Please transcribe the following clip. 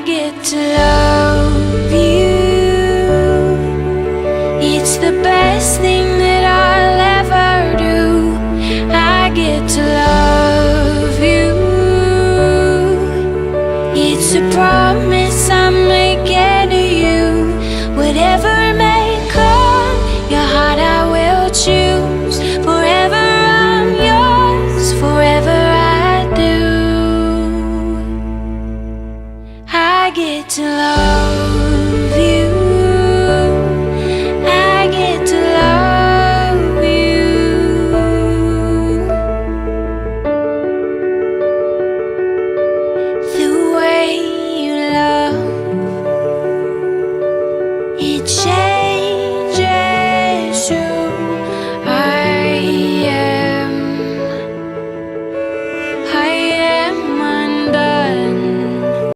get to love you. It's the best thing that I'll ever do. I get to love you. It's a promise I'm making to you. Whatever may come, your heart I will choose. Forever I'm yours, forever I do. I get to love